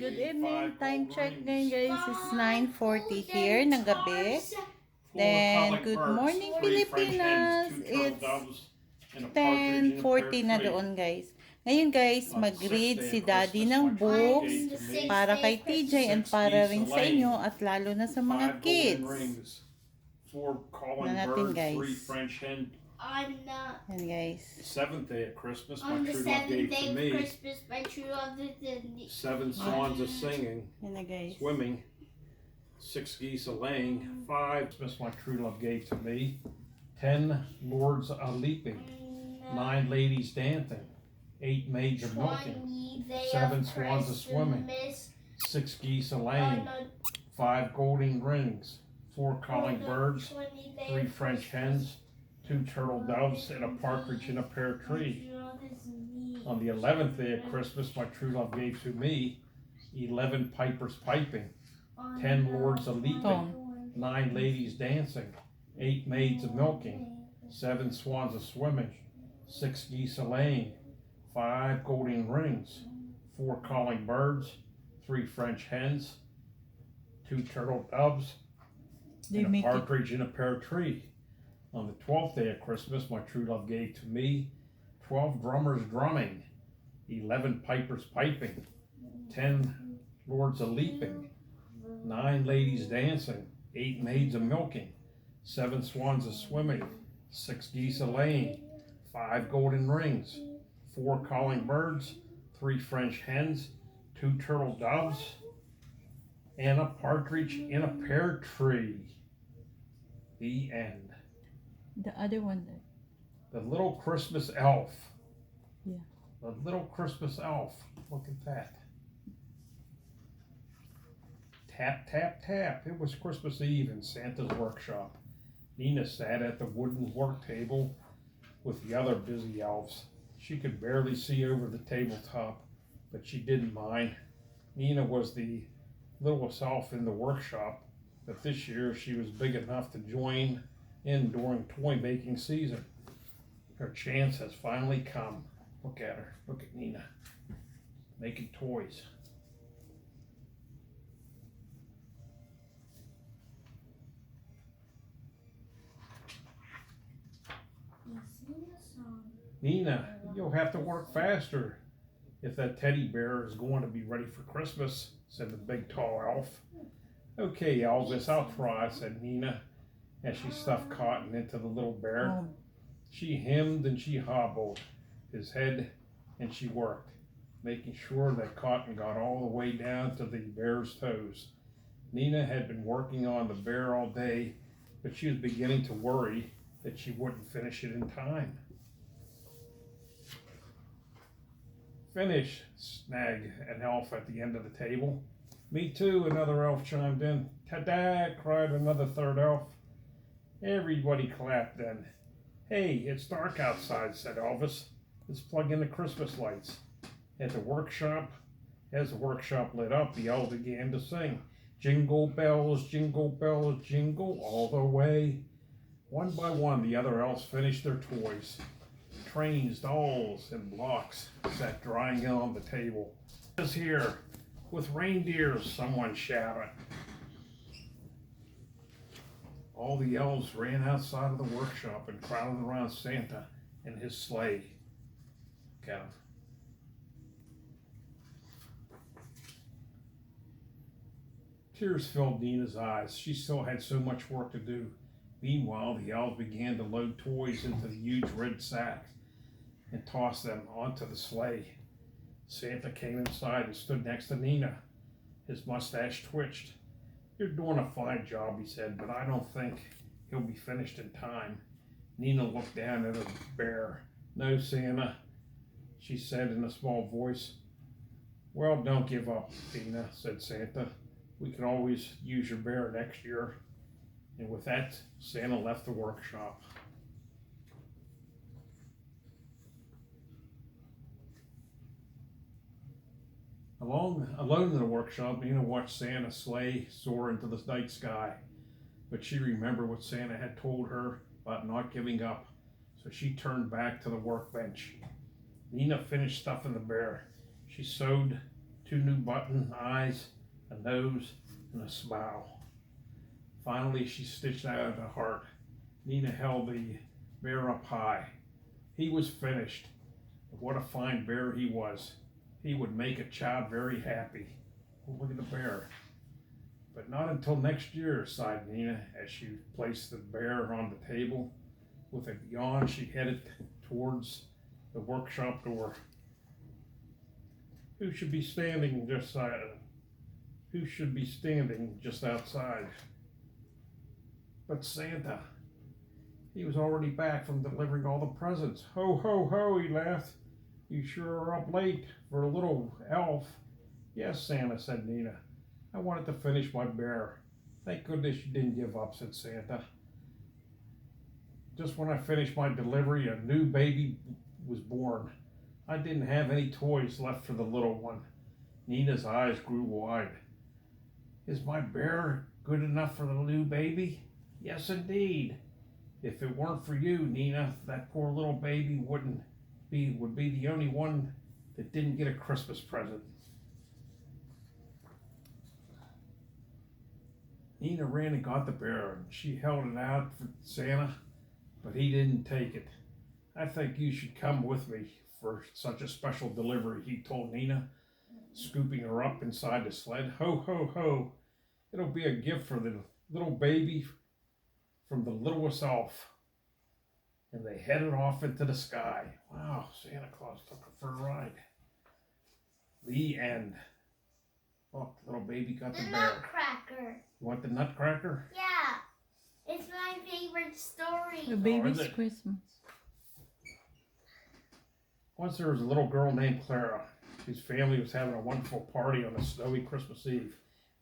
Good evening. Time check ngayon guys is 9:40 here ng gabi. Then, good morning Pilipinas. It's 10:40 na doon guys. Ngayon guys, mag-read si Daddy ng books para kay TJ and para rin sa inyo at lalo na sa mga kids. Na natin guys. And guys. Seventh day of Christmas, my true love gave to me. My true love did me. 7 swans a singing, Yan na guys. swimming, 6 geese a laying, 5 Christmas my true love gave to me, 10 lords a leaping, 9 ladies dancing, 8 maids a milking, 7 swans a swimming, 6 geese a laying, 5 golden rings, 4 calling birds, 3 French hens, 2 turtle doves, and a partridge in a pear tree. On the 11th day of Christmas, my true love gave to me 11 pipers piping, 10 lords a leaping, 9 ladies dancing, 8 maids a milking, 7 swans a swimming, 6 geese a laying, 5 golden rings, 4 calling birds, 3 French hens, 2 turtle doves, and a partridge in a pear tree. On the 12th day of Christmas, my true love gave to me 12 drummers drumming, 11 pipers piping, 10 lords a leaping, 9 ladies dancing, 8 maids a milking, 7 swans a swimming, 6 geese a laying, 5 golden rings, 4 calling birds, 3 French hens, 2 turtle doves, and a partridge in a pear tree. The end. The other one. The little Christmas elf. Yeah. The little Christmas elf. Look at that. Tap, tap, tap. It was Christmas Eve in Santa's workshop. Nina sat at the wooden work table with the other busy elves. She could barely see over the tabletop, but she didn't mind. Nina was the littlest elf in the workshop, but this year she was big enough to join in during toy making season. Her chance has finally come. Look at her. Look at Nina making toys. Nina, you'll have to work faster if that teddy bear is going to be ready for Christmas, said the big tall elf. Okay, Elvis, I'll try, said Nina, as she stuffed cotton into the little bear. She hemmed and she hobbled his head and she worked, making sure that cotton got all the way down to the bear's toes. Nina had been working on the bear all day, but she was beginning to worry that she wouldn't finish it in time. Finish, snagged an elf at the end of the table. Me too, another elf chimed in. Ta-da, cried another third elf. Everybody clapped then. Hey, it's dark outside, said Elvis. Let's plug in the Christmas lights. As the workshop lit up, the elves began to sing. Jingle bells, jingle all the way. One by one, the other elves finished their toys. Trains, dolls, and blocks sat drying on the table. Is here with reindeers, someone shouted. All the elves ran outside of the workshop and crowded around Santa and his sleigh. Look at him. Tears filled Nina's eyes. She still had so much work to do. Meanwhile, the elves began to load toys into the huge red sacks and toss them onto the sleigh. Santa came inside and stood next to Nina. His mustache twitched. You're doing a fine job, he said, but I don't think he'll be finished in time. Nina looked down at her bear. No, Santa, she said in a small voice. Well, don't give up, Nina, said Santa. We can always use your bear next year. And with that, Santa left the workshop. Alone in the workshop, Nina watched Santa's sleigh soar into the night sky. But she remembered what Santa had told her about not giving up, so she turned back to the workbench. Nina finished stuffing the bear. She sewed 2 new button eyes, a nose, and a smile. Finally, she stitched out a heart. Nina held the bear up high. He was finished. What a fine bear he was. He would make a child very happy. Oh, look at the bear. But not until next year, sighed Nina as she placed the bear on the table. With a yawn, she headed towards the workshop door. Who should be standing just outside? But Santa. He was already back from delivering all the presents. Ho, ho, ho, he laughed. You sure are up late for a little elf. Yes, Santa, said Nina. I wanted to finish my bear. Thank goodness you didn't give up, said Santa. Just when I finished my delivery, a new baby was born. I didn't have any toys left for the little one. Nina's eyes grew wide. Is my bear good enough for the new baby? Yes, indeed. If it weren't for you, Nina, that poor little baby would be the only one that didn't get a Christmas present. Nina ran and got the bear, and she held it out for Santa, but he didn't take it. I think you should come with me for such a special delivery, he told Nina, scooping her up inside the sled. Ho, ho, ho. It'll be a gift for the little baby from the littlest elf. And they headed off into the sky. Wow, Santa Claus took her for a ride. The end. Look, little baby got the bear. Nutcracker. You want the Nutcracker? Yeah. It's my favorite story. The baby's is it? Christmas. Once there was a little girl named Clara, whose family was having a wonderful party on a snowy Christmas Eve.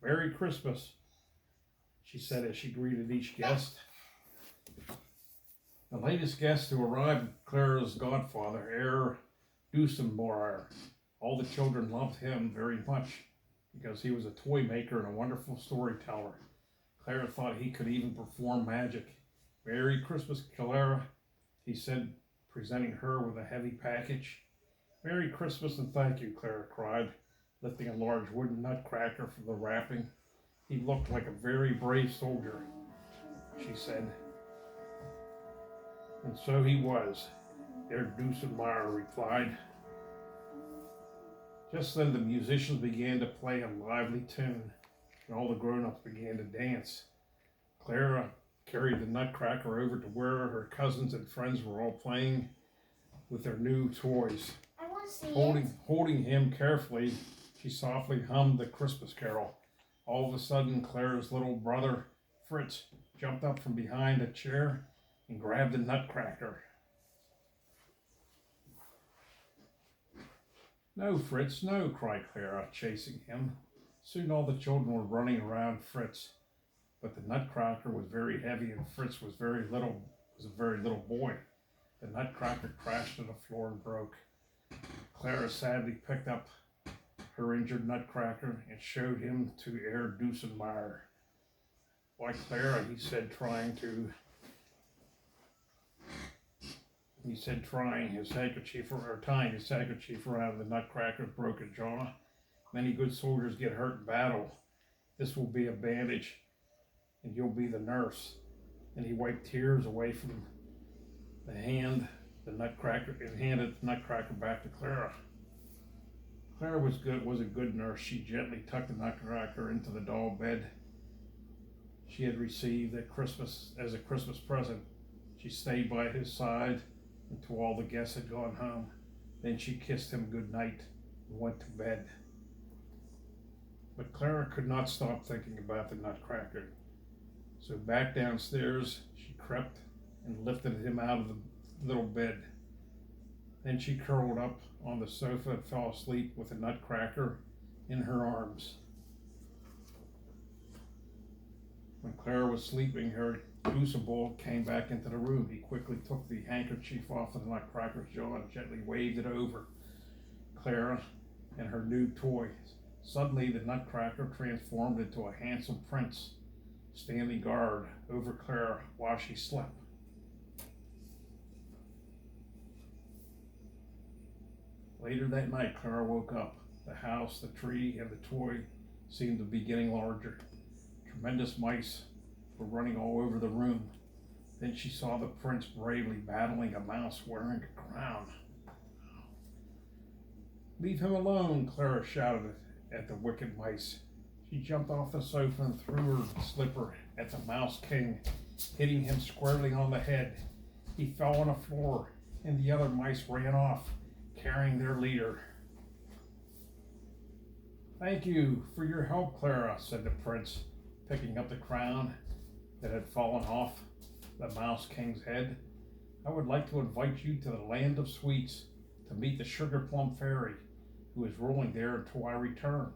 Merry Christmas, she said as she greeted each guest. The latest guest who arrived, Clara's godfather, Herr Dusenmauer. All the children loved him very much because he was a toy maker and a wonderful storyteller. Clara thought he could even perform magic. Merry Christmas, Clara, he said, presenting her with a heavy package. Merry Christmas and thank you, Clara cried, lifting a large wooden nutcracker from the wrapping. He looked like a very brave soldier, she said. And so he was, Herr Dusenmauer replied. Just then the musicians began to play a lively tune, and all the grown-ups began to dance. Clara carried the nutcracker over to where her cousins and friends were all playing with their new toys. I want to see Holding him carefully, she softly hummed the Christmas carol. All of a sudden, Clara's little brother, Fritz, jumped up from behind a chair and grabbed the nutcracker. No, Fritz, no, cried Clara, chasing him. Soon all the children were running around Fritz, but the nutcracker was very heavy and Fritz was a very little boy. The nutcracker crashed to the floor and broke. Clara sadly picked up her injured nutcracker and showed him to Herr Dusenmauer. Why, Clara, he said, tying his handkerchief around the nutcracker's broken jaw. Many good soldiers get hurt in battle. This will be a bandage, and you'll be the nurse. And he wiped tears away from the nutcracker, and handed the nutcracker back to Clara. Clara was a good nurse. She gently tucked the nutcracker into the doll bed she had received as a Christmas present. She stayed by his side until all the guests had gone home. Then she kissed him good night and went to bed. But Clara could not stop thinking about the nutcracker. So back downstairs she crept and lifted him out of the little bed. Then she curled up on the sofa and fell asleep with the nutcracker in her arms. When Clara was sleeping, Herr Dusenmauer came back into the room. He quickly took the handkerchief off the nutcracker's jaw and gently waved it over Clara and her new toy. Suddenly, the nutcracker transformed into a handsome prince, standing guard over Clara while she slept. Later that night, Clara woke up. The house, the tree, and the toy seemed to be getting larger. Tremendous mice were running all over the room. Then she saw the prince bravely battling a mouse wearing a crown. "Leave him alone," Clara shouted at the wicked mice. She jumped off the sofa and threw her slipper at the Mouse King, hitting him squarely on the head. He fell on the floor, and the other mice ran off, carrying their leader. "Thank you for your help, Clara," said the prince, picking up the crown that had fallen off the Mouse King's head. "I would like to invite you to the land of sweets to meet the Sugar Plum Fairy, who is ruling there until I return."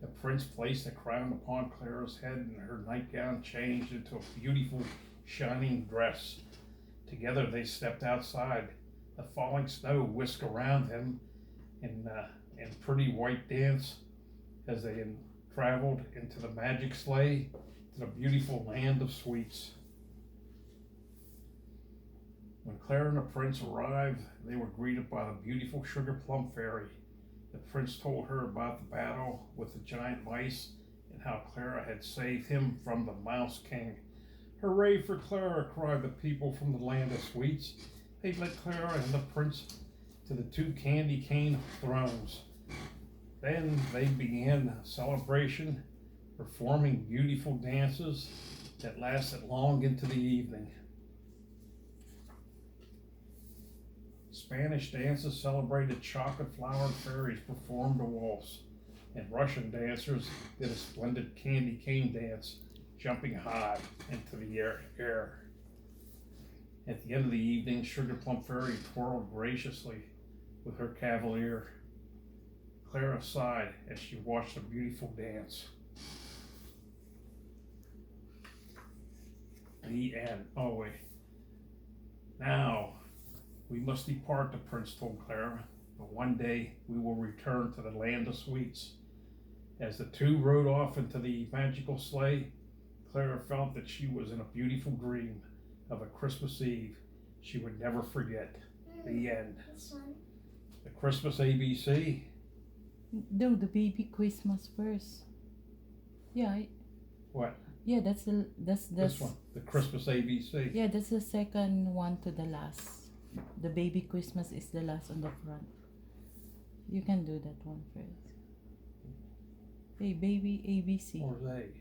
The prince placed the crown upon Clara's head, and her nightgown changed into a beautiful, shining dress. Together they stepped outside. The falling snow whisked around them in pretty white dance as they traveled into the magic sleigh to the beautiful land of sweets. When Clara and the prince arrived, they were greeted by the beautiful Sugar Plum Fairy. The prince told her about the battle with the giant mice and how Clara had saved him from the Mouse King. "Hooray for Clara!" cried the people from the land of sweets. They led Clara and the prince to the two candy cane thrones. Then they began a celebration, performing beautiful dances that lasted long into the evening. Spanish dances celebrated chocolate-flowered fairies performed a waltz, and Russian dancers did a splendid candy cane dance, jumping high into the air. At the end of the evening, Sugar Plum Fairy twirled graciously with her cavalier. Clara sighed as she watched the beautiful dance. The end. Oh, wait. "Now, we must depart," the prince told Clara, "but one day we will return to the land of sweets." As the two rode off into the magical sleigh, Clara felt that she was in a beautiful dream of a Christmas Eve she would never forget. The end. This one. The Christmas ABC. No, the baby Christmas first. Yeah. What? Yeah, that's This one. The Christmas ABC. Yeah, that's the second one to the last. The baby Christmas is the last on the front. You can do that one first. Hey, baby ABC. Or A.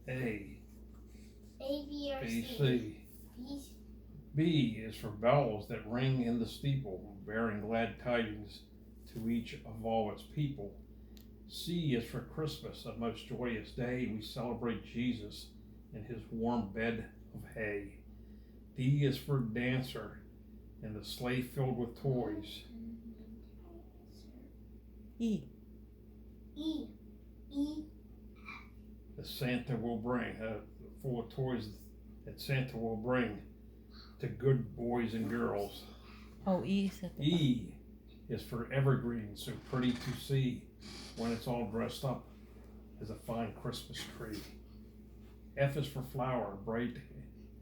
A. A, B, or B, C. C. B. B is for bells that ring in the steeple, bearing glad tidings to each of all its people. C is for Christmas, a most joyous day. We celebrate Jesus in his warm bed of hay. D is for dancer, and the sleigh filled with toys. E. E. E. That Santa will bring, full of toys that Santa will bring to good boys and girls. Oh, E is at the E is for evergreen, so pretty to see when it's all dressed up as a fine Christmas tree. F is for flower, bright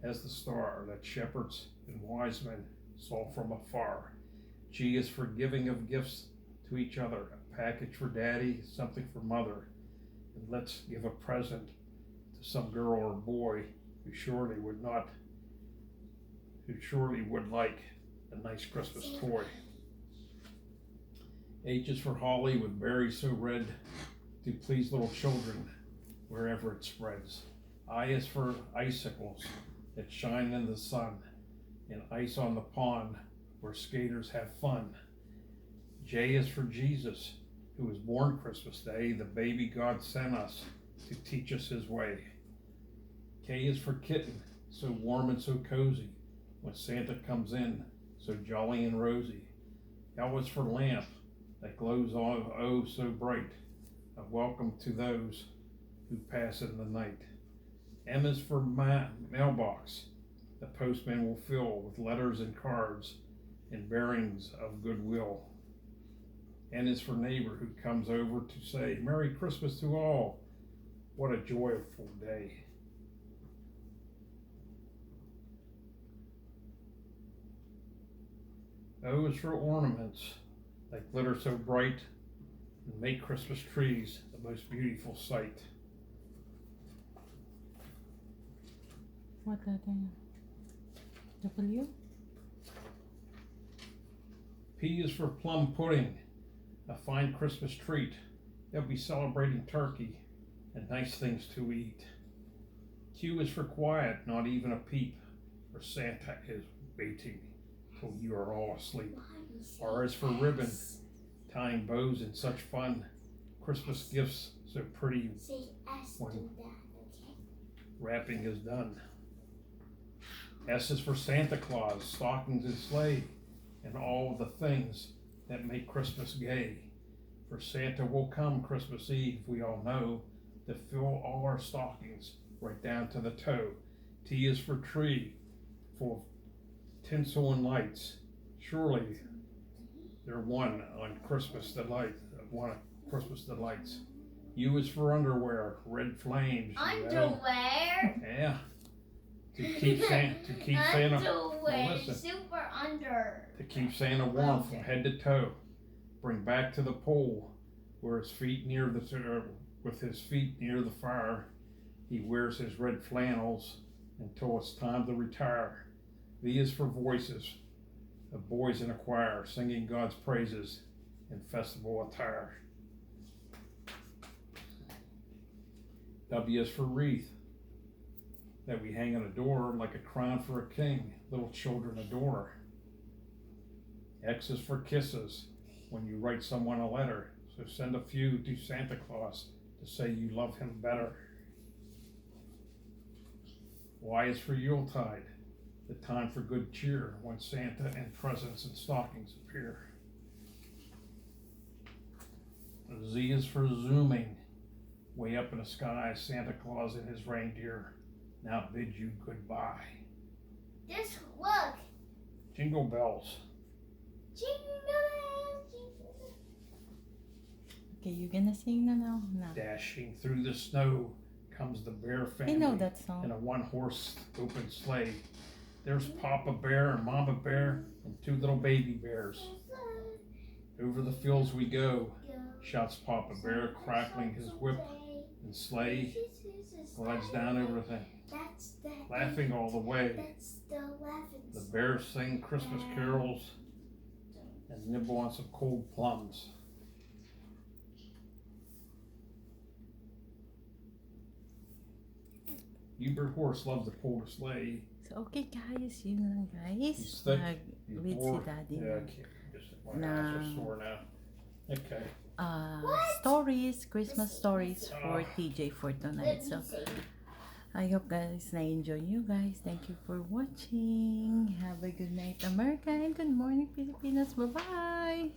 as the star that shepherds and wise men saw from afar. G is for giving of gifts to each other, a package for daddy, something for mother. And let's give a present to some girl or boy who surely would like a nice Christmas toy. H is for holly with berries so red to please little children wherever it spreads. I is for icicles that shine in the sun and ice on the pond where skaters have fun. J is for Jesus, who was born Christmas Day, the baby God sent us to teach us his way. K is for kitten, so warm and so cozy when Santa comes in, so jolly and rosy. L is for lamp that glows oh so bright, a welcome to those who pass in the night. M is for mailbox, the postman will fill with letters and cards and bearings of goodwill. N is for neighbor who comes over to say, "Merry Christmas to all." What a joyful day. O is for ornaments They glitter so bright and make Christmas trees the most beautiful sight. What are they? W? P is for plum pudding, a fine Christmas treat. They'll be celebrating turkey and nice things to eat. Q is for quiet, not even a peep, for Santa is waiting till you are all asleep. R is for ribbon, tying bows in such fun. Christmas gifts so pretty Say S to when that, okay? wrapping is done. S is for Santa Claus, stockings and sleigh, and all the things that make Christmas gay. For Santa will come Christmas Eve, we all know, to fill all our stockings right down to the toe. T is for tree, full of tinsel and lights. Surely they're one on Christmas delight, one of Christmas delights. U is for underwear, red flames. You know. Underwear. Yeah. To keep Santa. Underwear. Well, listen. Super under. To keep Santa warm from head to toe. Bring back to the pole, where his feet near the with his feet near the fire. He wears his red flannels until it's time to retire. V is for voices of boys in a choir singing God's praises in festival attire. W is for wreath that we hang on a door like a crown for a king, little children adore. X is for kisses when you write someone a letter, so send a few to Santa Claus to say you love him better. Y is for Yuletide, the time for good cheer when Santa and presents and stockings appear. Z is for zooming, way up in the sky, Santa Claus and his reindeer now bid you goodbye. Just look. Jingle bells. Jingle bells, jingle bells. Okay, you gonna sing na now? No. Dashing through the snow comes the bear I family know that in song. a one-horse open sleigh. There's Papa Bear and Mama Bear and two little baby bears. Over the fields we go, shouts Papa Bear, crackling his whip and sleigh glides down over the thing, That's the laughing all the way. That's the laughing. The bears sing Christmas carols and nibble on some cold plums. Hubert Horse loves to pull the sleigh. So, okay guys, yun lang guys. He's thick. Nag-read si Daddy Yeah, I can't. My eyes are sore now. Okay. Stories, Christmas stories for TJ for tonight. So, I hope guys na-enjoy you guys. Thank you for watching. Have a good night, America, and good morning, Pilipinas. Bye-bye!